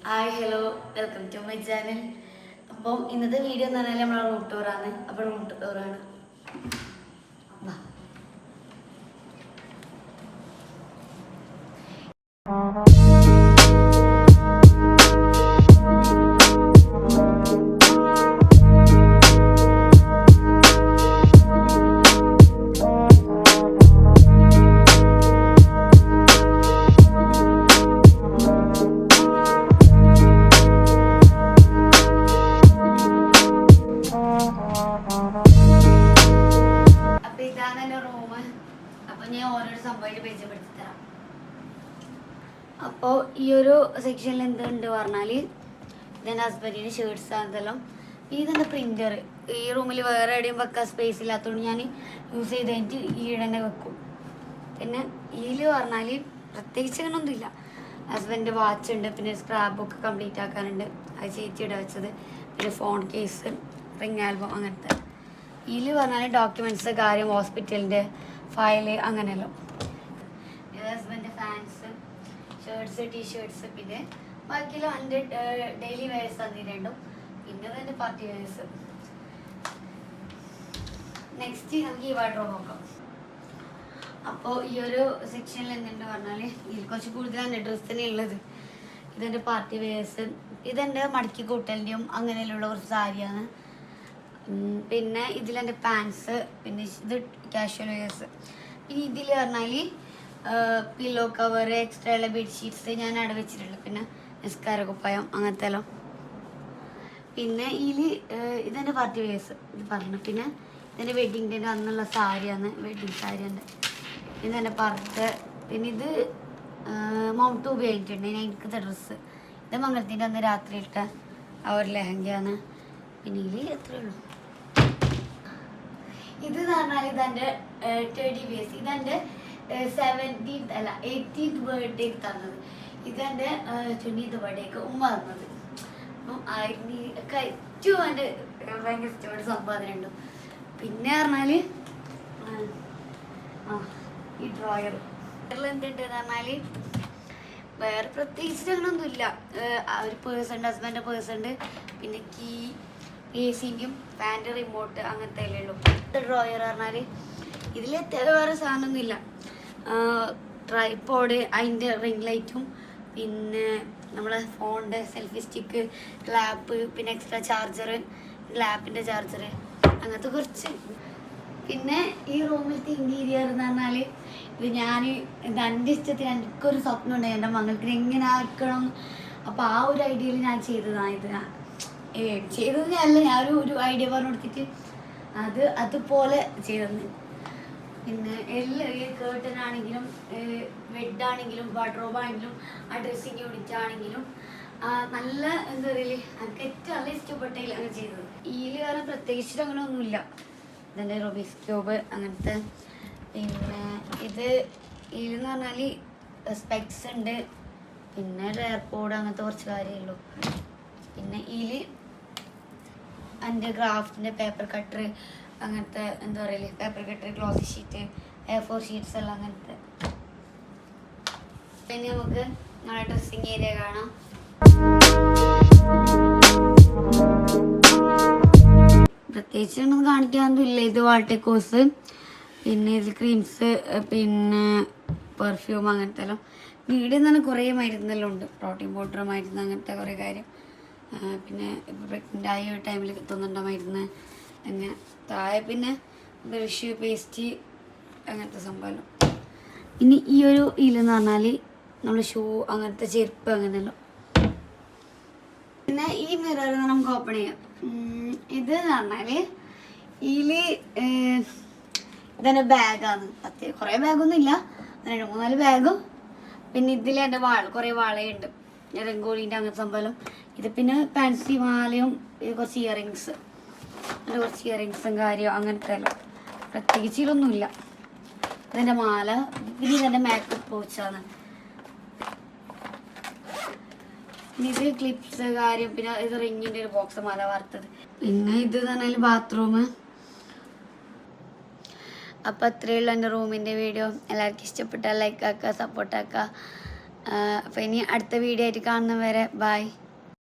Hi hello welcome to my channel. അപ്പം ഇന്നത്തെ video എന്ന് പറഞ്ഞാൽ നമ്മളെ റൂട്ട് ടൂറാണ്. അപ്പോൾ റൂട്ട് ടൂറാണ്. അപ്പോൾ ഇതാണ് എൻ്റെ റൂം. അപ്പോൾ ഞാൻ ഓരോരോ സംഭവമായിട്ട് പരിചയപ്പെടുത്തി തരാം. അപ്പോൾ ഈ ഒരു സെക്ഷനിൽ എന്തുണ്ട് പറഞ്ഞാൽ ഇതെൻ്റെ ഹസ്ബൻഡിൻ്റെ ഷർട്ട്സ് അതെല്ലാം. ഇതെൻ്റെ പ്രിൻ്റർ. ഈ റൂമിൽ വേറെ എവിടെയും വെക്കാൻ സ്പേസ് ഇല്ലാത്തതുകൊണ്ട് ഞാൻ യൂസ് ചെയ്ത് കഴിഞ്ഞിട്ട് ഈടെ തന്നെ വെക്കും. പിന്നെ ഇതിൽ പറഞ്ഞാൽ പ്രത്യേകിച്ച് അങ്ങനെയൊന്നുമില്ല. ഹസ്ബൻഡ് വാച്ച് ഉണ്ട്, പിന്നെ സ്ക്രാപ്പ് ബുക്ക് കംപ്ലീറ്റ് ആക്കാനുണ്ട്, അത് ചേച്ചിയുടെ വെച്ചത്, പിന്നെ ഫോൺ കേസ്, റിംഗ് ആൽബം അങ്ങനത്തെ. ഇതിൽ പറഞ്ഞാൽ ഡോക്യുമെൻറ്റ്സ്, കാര്യം, ഹോസ്പിറ്റലിൻ്റെ ഫയല് അങ്ങനെയല്ലോ. ഹസ്ബൻഡ് ഫാൻസ്, ഷർട്ട്സ്, ടീഷർട്ട്സ്, പിന്നെ ബാക്കിയെല്ലാം എൻ്റെ ഡെയിലി വെയർസ് തന്നിട്ടുണ്ടും, പിന്നെ എൻ്റെ പാർട്ടി വെയർസ്. നെക്സ്റ്റ് നമുക്ക് ഈ വാർഡ്രോബ് നോക്കാം. അപ്പോൾ ഈ ഒരു സെക്ഷനിൽ എന്തുണ്ട് പറഞ്ഞാൽ ഇതിൽ കുറച്ച് കൂടുതലാണ് ഡ്രസ്സിന് ഉള്ളത്. ഇതെൻ്റെ പാർട്ടി വെയർസ്, ഇതെൻ്റെ മടക്കി കൂട്ടലിൻ്റെയും അങ്ങനെയുള്ള കുറച്ച് സാരിയാണ്. പിന്നെ ഇതിലെൻ്റെ പാൻസ്, പിന്നെ ഇത് കാഷ്വൽ വെയർസ്. പിന്നെ ഇതിൽ പറഞ്ഞാൽ പില്ലോ കവർ, എക്സ്ട്രാ ഉള്ള ബെഡ്ഷീറ്റ്സ് ഞാൻ അവിടെ വെച്ചിട്ടുള്ളൂ, പിന്നെ നിസ്കാര കുപ്പായം അങ്ങനത്തെ എല്ലാം. പിന്നെ ഇതിൽ ഇതെൻ്റെ പാർട്ടി വെയർസ് ഇത് പറഞ്ഞു. പിന്നെ ഇതെൻ്റെ വെഡ്ഡിങ് ഡേൻ്റെ അന്നുള്ള സാരിയാണ്, വെഡ്ഡിങ് സാരിയാണ്. ഇതെൻ്റെ പർദ്ദ. പിന്നെ ഇത് മൗണ്ട് ഉപയോഗിച്ചിട്ടുണ്ട് എനിക്കത്തെ ഡ്രസ്സ്. ഇത് മംഗളത്തിൻ്റെ അന്ന് രാത്രി ഇട്ട ആ ഒരു ലെഹങ്കയാണ്. പിന്നെ ഇതിൽ എത്രയേ ഉള്ളൂ. ഇത് പറഞ്ഞാൽ ഇതെൻ്റെ ടെഡി ബിയേഴ്സ്. ഇതെൻ്റെ 17th അല്ല 18th ബർത്ത്ഡേക്ക് തന്നത്. ഇതെൻ്റെ 20th ബർത്ത്ഡേക്ക് ഉമ്മ തന്നത്. അപ്പം ഏറ്റവും എൻ്റെ ഭയങ്കര ഇഷ്ടപ്പെട്ട സംഭവം. പിന്നെ പറഞ്ഞാൽ ഈ ഡ്രോയർ എന്തുണ്ട് പറഞ്ഞാൽ വേറെ പ്രത്യേകിച്ച് അങ്ങനെയൊന്നുമില്ല. ഒരു പേഴ്സ് ഉണ്ട്, ഹസ്ബൻഡിൻ്റെ പേഴ്സ് ഉണ്ട്, പിന്നെ കീ, ഏസിൻ്റെയും ഫാൻ്റെ റിമോട്ട് അങ്ങനത്തെ അല്ലേ ഉള്ളൂ. ഡ്രോയർ പറഞ്ഞാൽ ഇതിൽ വേറെ സാധനമൊന്നുമില്ല. ട്രൈപോഡ്, അതിൻ്റെ റിംഗ് ലൈറ്റും, പിന്നെ നമ്മളെ ഫോണിൻ്റെ സെൽഫി സ്റ്റിക്ക്, ലാപ്പ്, പിന്നെ എക്സ്ട്രാ ചാർജർ, ലാപ്പിൻ്റെ ചാർജർ, അങ്ങനത്തെ കുറച്ച്. പിന്നെ ഈ റൂമിലത്തെ ഇൻറ്റീരിയർ എന്ന് പറഞ്ഞാൽ ഇത് ഞാൻ എൻ്റെ ഇഷ്ടത്തിന് എനിക്കൊരു സ്വപ്നം ഉണ്ടായി എൻ്റെ മകൾക്ക് എങ്ങനെ ആക്കണം. അപ്പോൾ ആ ഒരു ഐഡിയയിൽ ഞാൻ ചെയ്തതാണ് ഇത്. ചെയ്തത് ഞാനല്ല, ഞാനൊരു ഐഡിയ പറഞ്ഞു കൊടുത്തിട്ട് അതുപോലെ ചെയ്തത്. പിന്നെ എല്ലാം ഈ കേർട്ടൻ ആണെങ്കിലും, ബെഡാണെങ്കിലും, വാർഡ്രോബാണെങ്കിലും, ആ ഡ്രസ്സിങ് യൂണിറ്റ് ആണെങ്കിലും നല്ല എന്താ പറയുക, എനിക്ക് ഏറ്റവും നല്ല ഇഷ്ടപ്പെട്ടതിൽ അങ്ങനെ ചെയ്തത്. ഇതിൽ കാരണം പ്രത്യേകിച്ചിട്ട് അങ്ങനെ ഒന്നുമില്ല. ഇതിൻ്റെ റൂബിക്സ് ക്യൂബ് അങ്ങനത്തെ. പിന്നെ ഇതിലെന്ന് പറഞ്ഞാൽ സ്പെക്സ് ഉണ്ട്, പിന്നെ എയർപോഡ് അങ്ങനത്തെ കുറച്ച് കാര്യമേ ഉള്ളൂ. പിന്നെ ഇതിൽ എൻ്റെ ക്രാഫ്റ്റിൻ്റെ പേപ്പർ കട്ടർ അങ്ങനത്തെ എന്താ പറയല്, paper cutter, glossy sheet, A4 sheets എല്ലാം അങ്ങനത്തെ. പിന്നെ നമുക്ക് നമ്മുടെ ഡ്രസ്സിങ് ഏരിയ കാണാം. പ്രത്യേകിച്ച് ഒന്നും കാണിക്കാനൊന്നുമില്ല. ഇത് വാൾട്ടേക്കോസ്, പിന്നെ ഇത് ക്രീംസ്, പിന്നെ പെർഫ്യൂം അങ്ങനത്തെ എല്ലാം. വീടിൽ നിന്ന് കുറേ മരുന്നെല്ലാം ഉണ്ട്, പ്രോട്ടീൻ പൗഡർ മരുന്ന് അങ്ങനത്തെ കുറേ കാര്യം. പിന്നെ ഇപ്പോൾ പ്രഗ്നൻ്റ് ആയ ഒരു ടൈമിൽ എത്തുന്നുണ്ടോ മരുന്ന് അങ്ങനെ. താഴെ പിന്നെ ബ്രഷ്, പേസ്റ്റ് അങ്ങനത്തെ സംഭവം. ഇനി ഈ ഒരു ഇതിലെന്ന് പറഞ്ഞാൽ നമ്മൾ ഷൂ അങ്ങനത്തെ ചെരുപ്പ് അങ്ങനെയല്ലോ. പിന്നെ ഈ മിറർ നമുക്ക് ഓപ്പൺ ചെയ്യാം. ഇത് പറഞ്ഞാൽ ഇതിൽ ഇതെൻ്റെ ബാഗാണ്. കുറേ ബാഗൊന്നും ഇല്ല, 2-3 ബാഗും. പിന്നെ ഇതിൽ എൻ്റെ കുറേ വളയുണ്ട്, രംഗോളീൻ്റെ അങ്ങനത്തെ സംഭവം. ഇത് പിന്നെ ഫാൻസി മാലയും, കുറച്ച് ഇയറിങ്സ്, അങ്ങനെ കുറച്ച് ഇയറിങ്സും കാര്യം അങ്ങനത്തെ എല്ലാം. പ്രത്യേകിച്ച് ഇതൊന്നുമില്ല. ഇതെൻ്റെ മാല. പിന്നെ ഇതെൻ്റെ മേക്കപ്പ് പൗച്ചാണ്. ഇത് ക്ലിപ്സ് കാര്യം, പിന്നെ ഇത് റിങ്ങിൻ്റെ ഒരു ബോക്സ്, മാല വാർത്തത്. പിന്നെ ഇത് പറഞ്ഞാൽ ബാത്റൂം. അപ്പോൾ അത്രയേ ഉള്ളൂ എൻ്റെ റൂമിൻ്റെ വീഡിയോ. എല്ലാവർക്കും ഇഷ്ടപ്പെട്ടാൽ ലൈക്ക് ആക്കുക, സപ്പോർട്ട് ആക്കുക. അപ്പോൾ ഇനി അടുത്ത വീഡിയോ ആയിട്ട് കാണുന്നവരെ ബൈ.